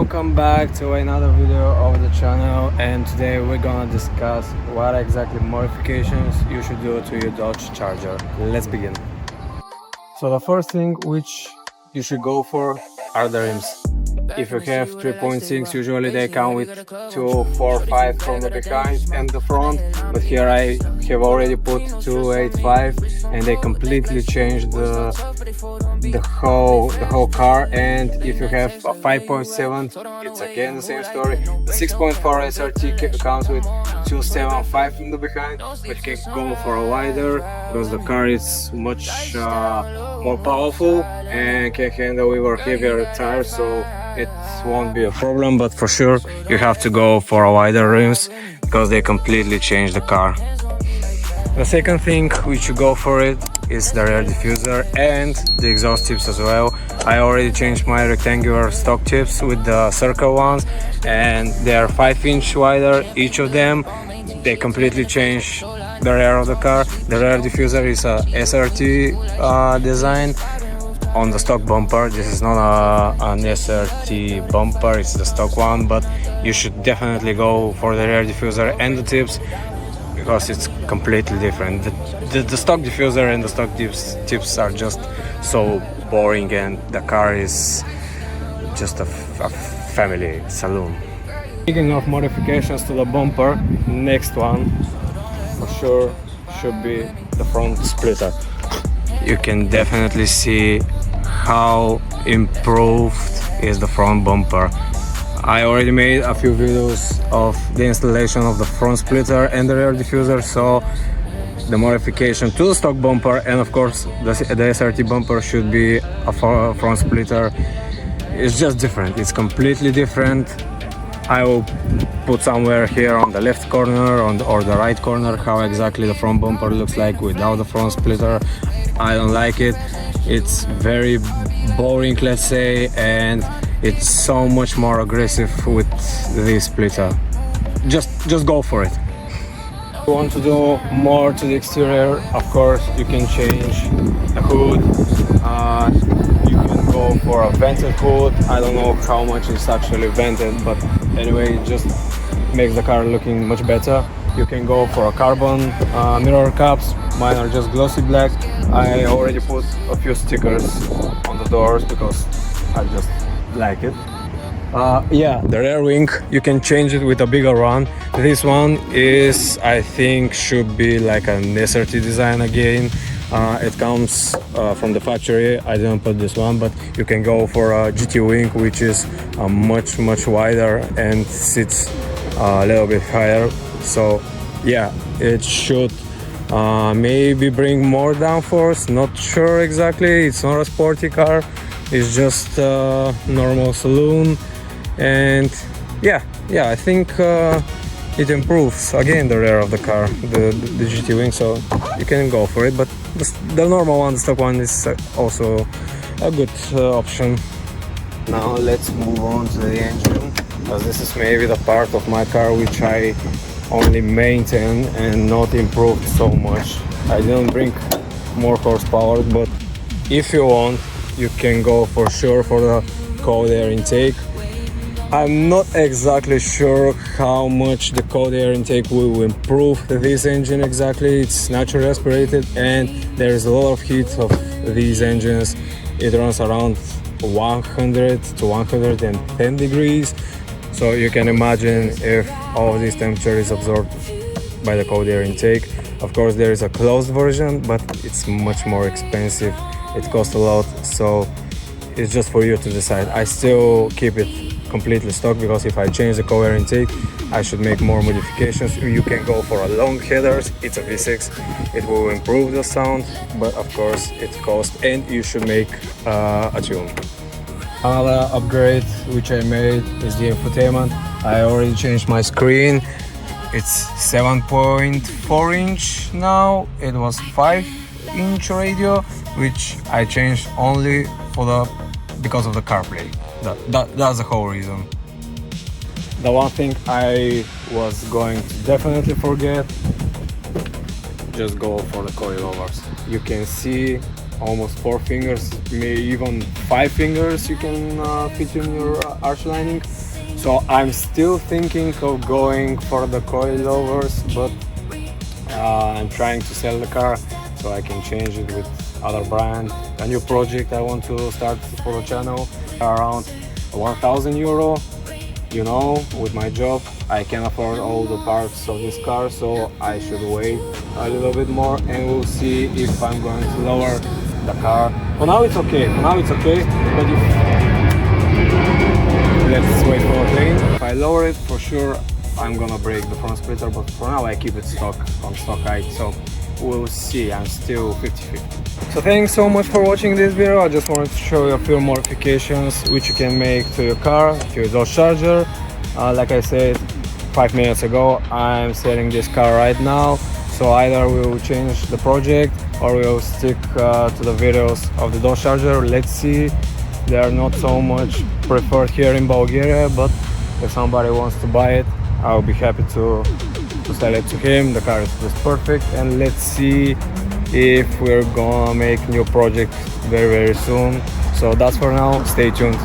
welcome back to another video of the channel, and today we're gonna discuss what exactly modifications you should do to your Dodge Charger. Let's begin. So the first thing which you should go for are the rims. If you have 3.6, usually they come with 2.45 from the behind and the front, but here I have already put 2.85 and they completely changed the whole car. And if you have a 5.7, it's again the same story. The 6.4 SRT comes with 2.75 from the behind, but you can go for a wider because the car is much more powerful and can handle even heavier tires, so it won't be a problem. But for sure you have to go for a wider rims because they completely changed the car. The second thing which you go for it is the rear diffuser and the exhaust tips as well. I already changed my rectangular stock tips with the circle ones, and they are 5-inch wider each of them. They completely change the rear of the car. The rear diffuser is a SRT design on the stock bumper. This is not an SRT bumper, it's the stock one, but you should definitely go for the rear diffuser and the tips because it's completely different. The stock diffuser and the stock tips are just so boring, and the car is just a family saloon. Speaking of modifications to the bumper, next one for sure should be the front splitter. You can definitely see how improved is the front bumper. I already made a few videos of the installation of the front splitter and the rear diffuser, so the modification to the stock bumper and of course the SRT bumper should be a front splitter. It's just different, it's completely different. I will put somewhere here on the left corner or the right corner how exactly the front bumper looks like without the front splitter. I don't like it. It's very boring, let's say, and it's so much more aggressive with this splitter. Just go for it. If you want to do more to the exterior, of course you can change the hood. You can go for a vented hood. I don't know how much it's actually vented, but anyway, it just makes the car looking much better. You can go for a carbon mirror caps. Mine are just glossy black. I already put a few stickers on the doors because I just like it. Yeah, the rear wing, you can change it with a bigger one. This one is, I think, should be like an SRT design again. It comes from the factory. I didn't put this one, but you can go for a GT wing, which is much wider and sits a little bit higher. So yeah, it should maybe bring more downforce. Not sure exactly. It's not a sporty car. It's just a normal saloon, and yeah, I think it improves again the rear of the car, the GT wing. So you can go for it, but the normal one, the stock one, is also a good option. Now let's move on to the engine, because this is maybe the part of my car which I only maintain and not improved so much. I didn't bring more horsepower, but if you want, you can go for sure for the cold air intake. I'm not exactly sure how much the cold air intake will improve this engine exactly. It's naturally aspirated and there is a lot of heat of these engines. It runs around 100 to 110 degrees. So you can imagine if all of this temperature is absorbed by the cold air intake. Of course there is a closed version, but it's much more expensive. It costs a lot, so it's just for you to decide. I still keep it completely stock because if I change the cold air intake, I should make more modifications. You can go for a long headers. It's a V6. It will improve the sound, but of course it costs, and you should make a tune. Another upgrade which I made is the infotainment. I already changed my screen. It's 7.4 inch now. It was 5-inch radio, which I changed only because of the CarPlay. That's the whole reason. The one thing I was going to definitely forget, just go for the coilovers. You can see almost 4 fingers, maybe even 5 fingers you can fit in your arch lining. So I'm still thinking of going for the coilovers, but I'm trying to sell the car so I can change it with other brand. A new project I want to start for the channel, around 1,000 euro. You know, with my job I can afford all the parts of this car, so I should wait a little bit more and we'll see if I'm going to lower the car. For now it's okay, but if let's wait for a plane. If I lower it, for sure I'm gonna break the front splitter, but for now I keep it on stock height, so we'll see. I'm still 50-50. So thanks so much for watching this video. I just wanted to show you a few modifications which you can make to your car, to your Dodge Charger. Like I said 5 minutes ago, I'm selling this car right now, so either we'll change the project or we'll stick to the videos of the Dodge Charger. Let's see. They are not so much preferred here in Bulgaria, but if somebody wants to buy it, I'll be happy to sell it to him. The car is just perfect, and let's see if we're gonna make new project very soon. So that's for now. Stay tuned.